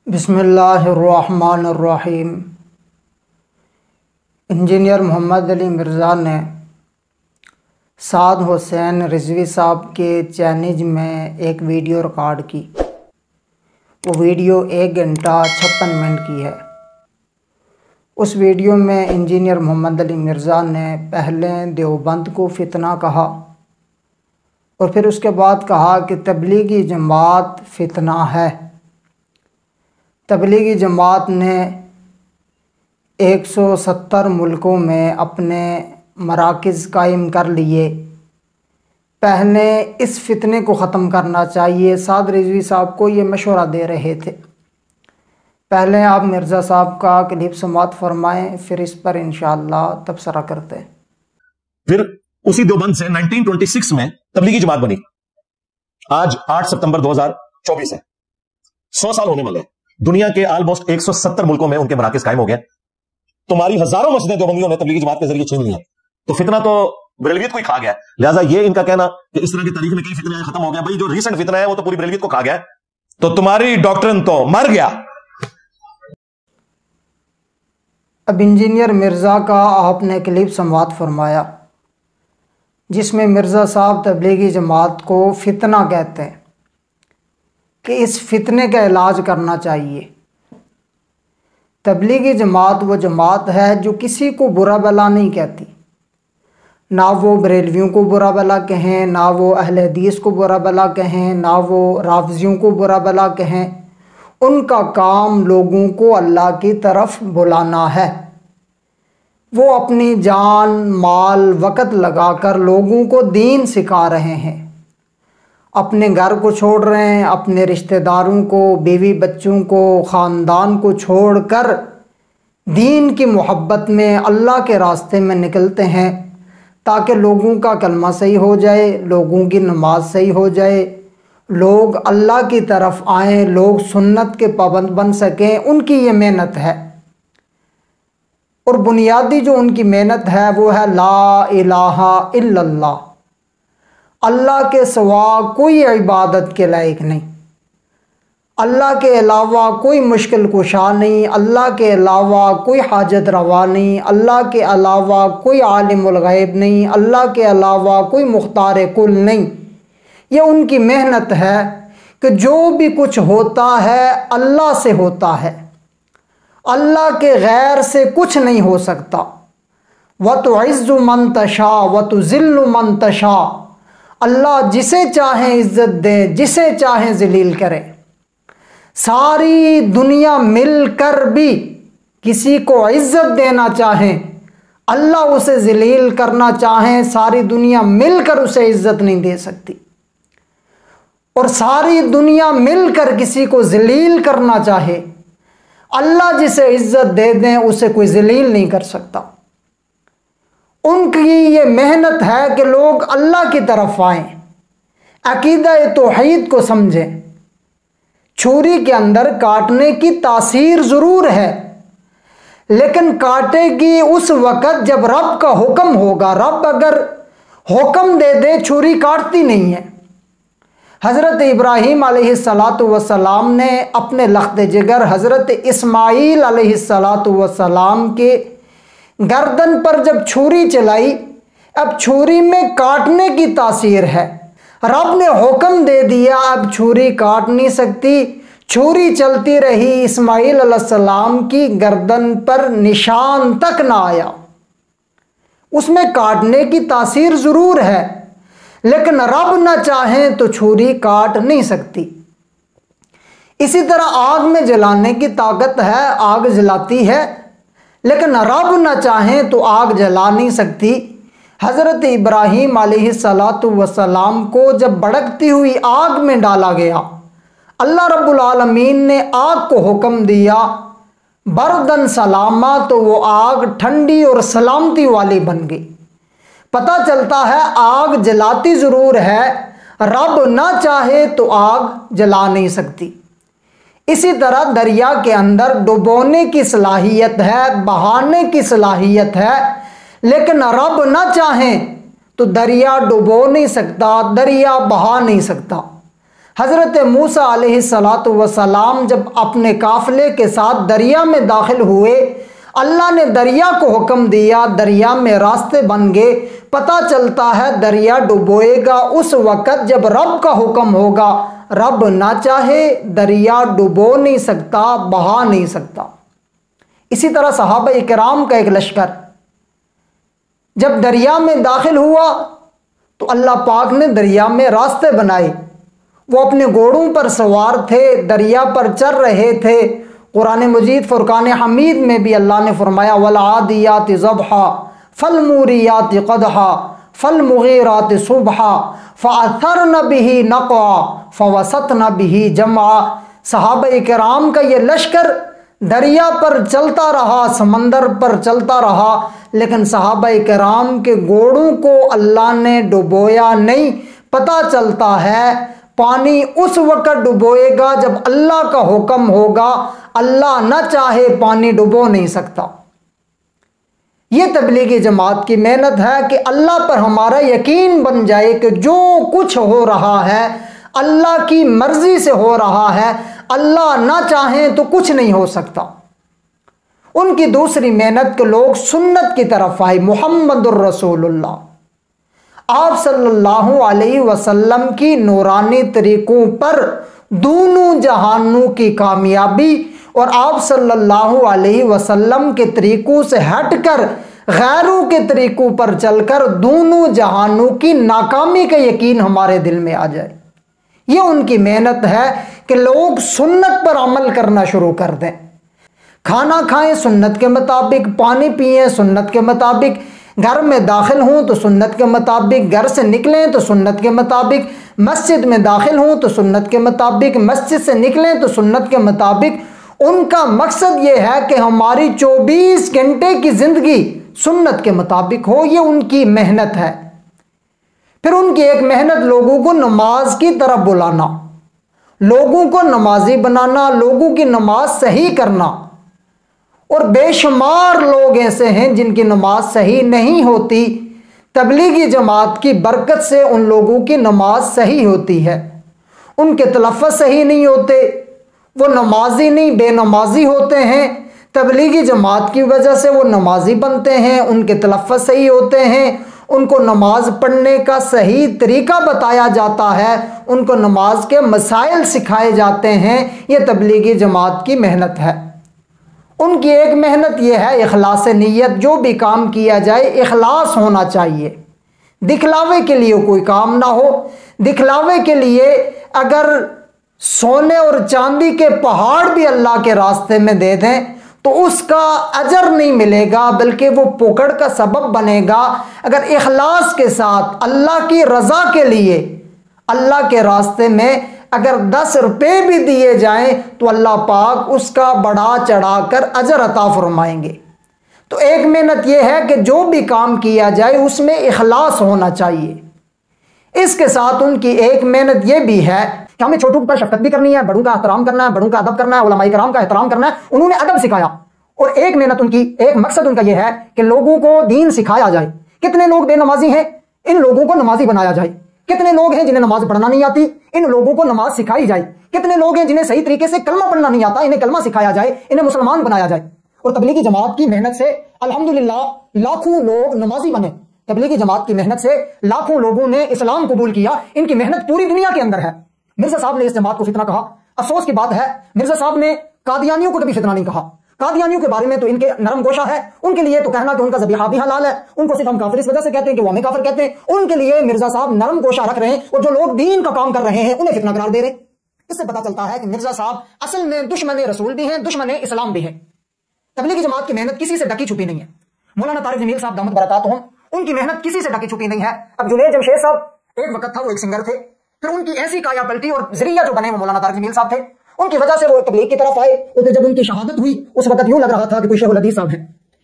بسم اللہ الرحمن الرحیم۔ انجینئر محمد علی مرزا نے سعد حسین رضوی صاحب کے چینل میں ایک ویڈیو ریکارڈ کی۔ وہ ویڈیو 1 گھنٹہ 56 منٹ کی ہے۔ اس ویڈیو میں انجینئر محمد علی مرزا نے پہلے دیوبند کو فتنہ کہا اور پھر اس کے بعد کہا کہ تبلیغی جماعت فتنہ ہے۔ تبلیغی جماعت نے 170 ملکوں میں اپنے مراکز قائم کر لیے۔ پہلے اس فتنے کو ختم کرنا چاہیے۔ سعد رضوی صاحب کو یہ مشورہ دے رہے تھے۔ پہلے آپ مرزا صاحب کا کلپ سماعت فرمائیں، پھر اس پر انشاءاللہ تبصرہ کرتے ہیں۔ پھر اسی دیوبند سے 1926 میں تبلیغی جماعت بنی۔ آج 8 ستمبر 2024 ہے، 100 سال ہونے والے ہیں۔ دنیا کے آلموسٹ 170 ملکوں میں ان کے مراکز قائم ہو گئے۔ تمہاری ہزاروں مسجدیں دیوبندیوں نے تبلیغی جماعت کے ذریعے چھین لی ہیں۔ تو فتنہ تو بریلویت کو ہی کھا گیا ہے۔ لہٰذا یہ ان کا کہنا کہ اس طرح کی تاریخ میں کئی فتنے ختم ہو گیا، بھائی جو ریسنٹ فتنہ ہے وہ تو پوری بریلویت کو کھا گیا ہے، تو تمہاری ڈاکٹرن تو مر گیا۔ اب انجینئر مرزا کا آپ نے کلپ سماعت فرمایا جس میں مرزا صاحب تبلیغی جماعت کو فتنہ کہتے ہیں کہ اس فتنے کا علاج کرنا چاہیے۔ تبلیغی جماعت وہ جماعت ہے جو کسی کو برا بلا نہیں کہتی، نہ وہ بریلویوں کو برا بلا کہیں، نہ وہ اہل حدیث کو برا بلا کہیں، نہ وہ رافضیوں کو برا بلا کہیں۔ ان کا کام لوگوں کو اللہ کی طرف بلانا ہے۔ وہ اپنی جان، مال، وقت لگا کر لوگوں کو دین سکھا رہے ہیں۔ اپنے گھر کو چھوڑ رہے ہیں، اپنے رشتہ داروں کو، بیوی بچوں کو، خاندان کو چھوڑ کر دین کی محبت میں اللہ کے راستے میں نکلتے ہیں تاکہ لوگوں کا کلمہ صحیح ہو جائے، لوگوں کی نماز صحیح ہو جائے، لوگ اللہ کی طرف آئیں، لوگ سنت کے پابند بن سکیں۔ ان کی یہ محنت ہے، اور بنیادی جو ان کی محنت ہے وہ ہے لا الہ الا اللہ۔ اللہ کے سوا کوئی عبادت کے لائق نہیں، اللہ کے علاوہ کوئی مشکل کشا نہیں، اللہ کے علاوہ کوئی حاجت روا نہیں، اللہ کے علاوہ کوئی عالم الغیب نہیں، اللہ کے علاوہ کوئی مختار کل نہیں۔ یہ ان کی محنت ہے کہ جو بھی کچھ ہوتا ہے اللہ سے ہوتا ہے، اللہ کے غیر سے کچھ نہیں ہو سکتا۔ وَتُعِزُّ مَن تَشَاءُ وَتُذِلُّ مَن تَشَاءُ۔ اللہ جسے چاہیں عزت دے، جسے چاہیں ذلیل کرے۔ ساری دنیا مل کر بھی کسی کو عزت دینا چاہیں، اللہ اسے ذلیل کرنا چاہیں، ساری دنیا مل کر اسے عزت نہیں دے سکتی، اور ساری دنیا مل کر کسی کو ذلیل کرنا چاہے، اللہ جسے عزت دے دیں اسے کوئی ذلیل نہیں کر سکتا۔ ان کی یہ محنت ہے کہ لوگ اللہ کی طرف آئیں، عقیدہ توحید کو سمجھیں۔ چھری کے اندر کاٹنے کی تاثیر ضرور ہے، لیکن کاٹے گی اس وقت جب رب کا حکم ہوگا۔ رب اگر حکم دے دے چھری کاٹتی نہیں ہے۔ حضرت ابراہیم علیہ السلام نے اپنے لخت جگر حضرت اسماعیل علیہ السلام کے گردن پر جب چھری چلائی، اب چھری میں کاٹنے کی تاثیر ہے، رب نے حکم دے دیا، اب چھری کاٹ نہیں سکتی۔ چھری چلتی رہی، اسماعیل علیہ السلام کی گردن پر نشان تک نہ آیا۔ اس میں کاٹنے کی تاثیر ضرور ہے، لیکن رب نہ چاہیں تو چھری کاٹ نہیں سکتی۔ اسی طرح آگ میں جلانے کی طاقت ہے، آگ جلاتی ہے، لیکن رب نہ چاہیں تو آگ جلا نہیں سکتی۔ حضرت ابراہیم علیہ السلام کو جب بھڑکتی ہوئی آگ میں ڈالا گیا، اللہ رب العالمین نے آگ کو حکم دیا بردن سلاما، تو وہ آگ ٹھنڈی اور سلامتی والی بن گئی۔ پتہ چلتا ہے آگ جلاتی ضرور ہے، رب نہ چاہے تو آگ جلا نہیں سکتی۔ اسی طرح دریا کے اندر ڈبونے کی صلاحیت ہے، بہانے کی صلاحیت ہے، لیکن رب نہ چاہیں تو دریا ڈبو نہیں سکتا، دریا بہا نہیں سکتا۔ حضرت موسیٰ علیہ السلام جب اپنے قافلے کے ساتھ دریا میں داخل ہوئے، اللہ نے دریا کو حکم دیا، دریا میں راستے بن گئے۔ پتہ چلتا ہے دریا ڈبوئے گا اس وقت جب رب کا حکم ہوگا، رب نہ چاہے دریا ڈبو نہیں سکتا، بہا نہیں سکتا۔ اسی طرح صحابہ کرام کا ایک لشکر جب دریا میں داخل ہوا تو اللہ پاک نے دریا میں راستے بنائے، وہ اپنے گھوڑوں پر سوار تھے، دریا پر چل رہے تھے۔ قرآن مجید فرقان حمید میں بھی اللہ نے فرمایا وَالْعَادِيَاتِ ضَبْحًا فَالْمُورِيَاتِ قَدْحًا فَالْمُغِيرَاتِ صُبْحًا فَأَثَرْنَ بِهِ نَقْعًا فَوَسَطْنَ بِهِ جَمْعًا۔ صحابہ کرام کا یہ لشکر دریا پر چلتا رہا، سمندر پر چلتا رہا، لیکن صحابہ کرام کے گھوڑوں کو اللہ نے ڈبویا نہیں۔ پتہ چلتا ہے پانی اس وقت ڈبوئے گا جب اللہ کا حکم ہوگا، اللہ نہ چاہے پانی ڈبو نہیں سکتا۔ یہ تبلیغی جماعت کی محنت ہے کہ اللہ پر ہمارا یقین بن جائے کہ جو کچھ ہو رہا ہے اللہ کی مرضی سے ہو رہا ہے، اللہ نہ چاہیں تو کچھ نہیں ہو سکتا۔ ان کی دوسری محنت کہ لوگ سنت کی طرف آئے، محمد الرسول اللہ، آپ صلی اللہ علیہ وسلم کی نورانی طریقوں پر دونوں جہانوں کی کامیابی، اور آپ صلی اللہ علیہ وسلم کے طریقوں سے ہٹ کر غیروں کے طریقوں پر چل کر دونوں جہانوں کی ناکامی کا یقین ہمارے دل میں آ جائے۔ یہ ان کی محنت ہے کہ لوگ سنت پر عمل کرنا شروع کر دیں، کھانا کھائیں سنت کے مطابق، پانی پئیں سنت کے مطابق، گھر میں داخل ہوں تو سنت کے مطابق، گھر سے نکلیں تو سنت کے مطابق، مسجد میں داخل ہوں تو سنت کے مطابق، مسجد سے نکلیں تو سنت کے مطابق۔ ان کا مقصد یہ ہے کہ ہماری 24 گھنٹے کی زندگی سنت کے مطابق ہو، یہ ان کی محنت ہے۔ پھر ان کی ایک محنت لوگوں کو نماز کی طرف بلانا، لوگوں کو نمازی بنانا، لوگوں کی نماز صحیح کرنا، اور بے شمار لوگ ایسے ہیں جن کی نماز صحیح نہیں ہوتی، تبلیغی جماعت کی برکت سے ان لوگوں کی نماز صحیح ہوتی ہے، ان کے تلفظ صحیح نہیں ہوتے، وہ نمازی نہیں بے نمازی ہوتے ہیں، تبلیغی جماعت کی وجہ سے وہ نمازی بنتے ہیں، ان کے تلفظ صحیح ہوتے ہیں، ان کو نماز پڑھنے کا صحیح طریقہ بتایا جاتا ہے، ان کو نماز کے مسائل سکھائے جاتے ہیں۔ یہ تبلیغی جماعت کی محنت ہے۔ ان کی ایک محنت یہ ہے اخلاص نیت، جو بھی کام کیا جائے اخلاص ہونا چاہیے، دکھلاوے کے لیے کوئی کام نہ ہو۔ دکھلاوے کے لیے اگر سونے اور چاندی کے پہاڑ بھی اللہ کے راستے میں دے دیں تو اس کا اجر نہیں ملے گا، بلکہ وہ پکڑ کا سبب بنے گا۔ اگر اخلاص کے ساتھ اللہ کی رضا کے لیے اللہ کے راستے میں اگر 10 روپے بھی دیے جائیں تو اللہ پاک اس کا بڑا چڑھا کر اجر عطا فرمائیں گے۔ تو ایک محنت یہ ہے کہ جو بھی کام کیا جائے اس میں اخلاص ہونا چاہیے۔ اس کے ساتھ ان کی ایک محنت یہ بھی ہے کہ ہمیں چھوٹوں پر شفقت بھی کرنی ہے، بڑوں کا احترام کرنا ہے، بڑوں کا ادب کرنا ہے، علماء کرام کا احترام کرنا ہے۔ انہوں نے ادب سکھایا، اور ایک محنت ان کی، ایک مقصد ان کا یہ ہے کہ لوگوں کو دین سکھایا جائے۔ کتنے لوگ بے نمازی ہیں، ان لوگوں کو نمازی بنایا جائے۔ کتنے لوگ ہیں جنہیں نماز پڑھنا نہیں آتی، ان لوگوں کو نماز سکھائی جائے۔ کتنے لوگ ہیں جنہیں صحیح طریقے سے کلمہ پڑھنا نہیں آتا، انہیں کلمہ سکھایا جائے، انہیں مسلمان بنایا جائے۔ اور تبلیغی جماعت کی محنت سے الحمدللہ لاکھوں لوگ نمازی بنے، تبلیغی جماعت کی محنت سے لاکھوں لوگوں نے اسلام قبول کیا۔ ان کی محنت پوری دنیا کے اندر ہے۔ مرزا صاحب نے اس جماعت کو فتنہ کہا، افسوس کی بات ہے مرزا صاحب نے قادیانیوں کو کبھی فتنہ نہیں کہا۔ قادیانیوں کے بارے میں تو ان کے نرم گوشہ ہے، ان کے لیے تو کہنا کہ ان کا ذبیحہ بھی حلال ہے، ان کو صرف ہم کافر اس وجہ سے کہتے ہیں کہ وہ ہمیں کافر کہتے ہیں، ان کے لیے مرزا صاحب نرم گوشہ رکھ رہے ہیں، اور جو لوگ دین کا کام کر رہے ہیں انہیں فتنہ قرار دے رہے ہیں۔ اس سے پتہ چلتا ہے کہ مرزا صاحب اصل میں دشمن رسول بھی ہیں، دشمن اسلام بھی ہیں۔ تبلیغی جماعت کی محنت کسی سے ڈکی چھپی نہیں ہے۔ مولانا طارق جمیل صاحب دامت برکاتہم، ان کی محنت کسی سے ڈکی چھپی نہیں ہے۔ اب جنید جمشید صاحب ایک وقت تھا وہ ایک سنگر تھے، پھر ان کی ایسی کایا پلٹی اور ذریعہ جو بنے وہ مولانا طارق جمیل صاحب تھے، ان کی وجہ سے وہ تبلیغ کی طرف آئے۔ اور جب ان کی شہادت ہوئی اس وقت یوں لگ رہا تھا کہ کوئی شیخ الحدیث صاحب ہے۔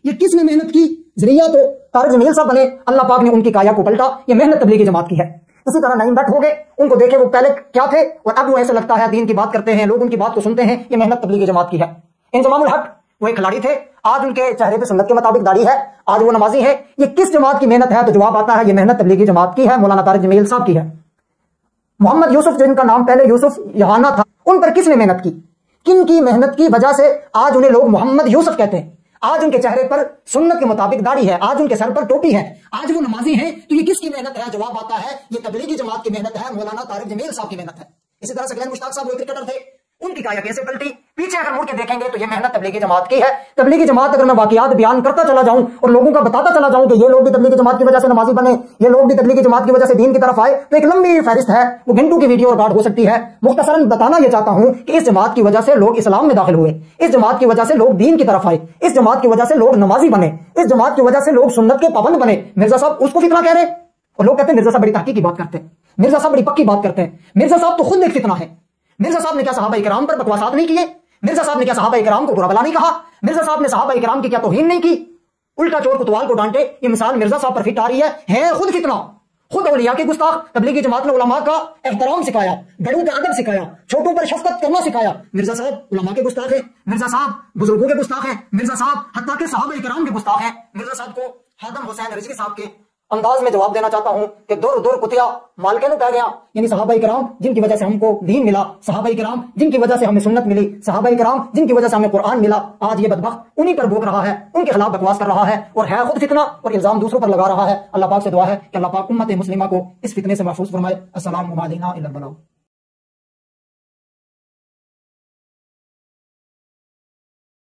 یہ کس نے محنت کی؟ ذریعہ تو طارق جمیل صاحب بنے، اللہ پاک نے ان کی کایا کو پلٹا۔ یہ محنت تبلیغی جماعت کی ہے۔ اسی طرح نعیم بٹ ہو گئے، ان کو دیکھے وہ پہلے کیا تھے اور اب وہ ایسے لگتا ہے دین کی بات کرتے ہیں، لوگ ان کی بات کو سنتے ہیں۔ یہ محنت تبلیغی جماعت کی ہے۔ انضمام الحق وہ ایک کھلاڑی تھے، آج ان کے چہرے پہ سنت کے مطابق داڑھی ہے، آج وہ نمازی ہے۔ یہ کس جماعت کی محنت ہے؟ تو جواب آتا ہے یہ محنت تبلیغی جماعت کی ہے، مولانا طارق جمیل صاحب کی ہے۔ محمد یوسف جن کا نام پہلے یوسف یہانا تھا، ان پر کس نے محنت کی؟ کن کی محنت کی وجہ سے آج انہیں لوگ محمد یوسف کہتے ہیں؟ آج ان کے چہرے پر سنت کے مطابق داڑھی ہے، آج ان کے سر پر ٹوپی ہے، آج وہ نمازی ہیں، تو یہ کس کی محنت ہے؟ جواب آتا ہے یہ تبلیغی جماعت کی محنت ہے، مولانا طارق جمیل صاحب کی محنت ہے۔ اسی طرح سکلین مشتاق صاحب وہ کرکٹر تھے، ان کی کایا کیسے پلٹی؟ پیچھے اگر مڑ کے دیکھیں گے تو یہ محنت تبلیغی جماعت کی ہے۔ تبلیغی جماعت اگر میں واقعات بیان کرتا چلا جاؤں اور لوگوں کا بتاتا چلا جاؤں کہ یہ لوگ بھی تبلیغی جماعت کی وجہ سے نمازی بنے، یہ لوگ بھی تبلیغی جماعت کی وجہ سے دین کی طرف آئے، تو ایک لمبی فہرست ہے، وہ گھنٹوں کی ویڈیو ریکارڈ ہو سکتی ہے۔ مختصراً بتانا یہ چاہتا ہوں کہ اس جماعت کی وجہ سے لوگ اسلام میں داخل ہوئے، اس جماعت کی وجہ سے لوگ دین کی طرف آئے، اس جماعت کی وجہ سے لوگ نمازی بنے، اس جماعت کی وجہ سے لوگ سنت کے پابند بنے۔ مرزا صاحب اس کو فتنہ کہہ رہے ہیں، اور لوگ کہتے ہیں مرزا صاحب بڑی تحقیق کی بات کرتے ہیں، مرزا صاحب بڑی پکی بات کرتے ہیں۔ مرزا صاحب تو خود ایک فتنہ ہے۔ مرزا صاحب نے کیا صحابہ کرام پر بکواسات نہیں کیے؟ مرزا صاحب نے کیا صحابہ کرام کو برا بلا نہیں کہا؟ مرزا صاحب نے صحابہ کرام کی کیا توہین نہیں کی؟ الٹا چور کوتوال کو ڈانٹے، یہ مثال مرزا صاحب پر فٹ آ رہی ہے خود فتنہ، خود اولیاء کے گستاخ۔ تبلیغی جماعت نے علماء کا احترام سکھایا، بڑوں کا ادب سکھایا، چھوٹوں پر شفقت کرنا سکھایا۔ مرزا صاحب علماء کے گستاخ ہیں، مرزا صاحب بزرگوں کے گستاخ ہیں، مرزا صاحب حتیٰ کہ صحابہ کرام کے گستاخ ہیں۔ مرزا صاحب کو حاتم حسین رضوی صاحب کے انداز میں جواب دینا چاہتا ہوں کہ دور دور کتیا مالکے نو کہہ گیا، یعنی صحابہ کرام جن کی وجہ سے ہم کو دین ملا، صحابہ کرام جن کی وجہ سے ہمیں سنت ملی، صحابہ کرام جن کی وجہ سے ہمیں قرآن ملا، آج یہ بدبخت انہی پر بوک رہا ہے، ان کے خلاف بکواس کر رہا ہے اور ہے خود فتنہ اور الزام دوسروں پر لگا رہا ہے۔ اللہ پاک سے دعا ہے کہ اللہ پاک امت مسلمہ کو اس فتنے سے محفوظ فرمائے۔ السلام علیکم ورحمۃ اللہ۔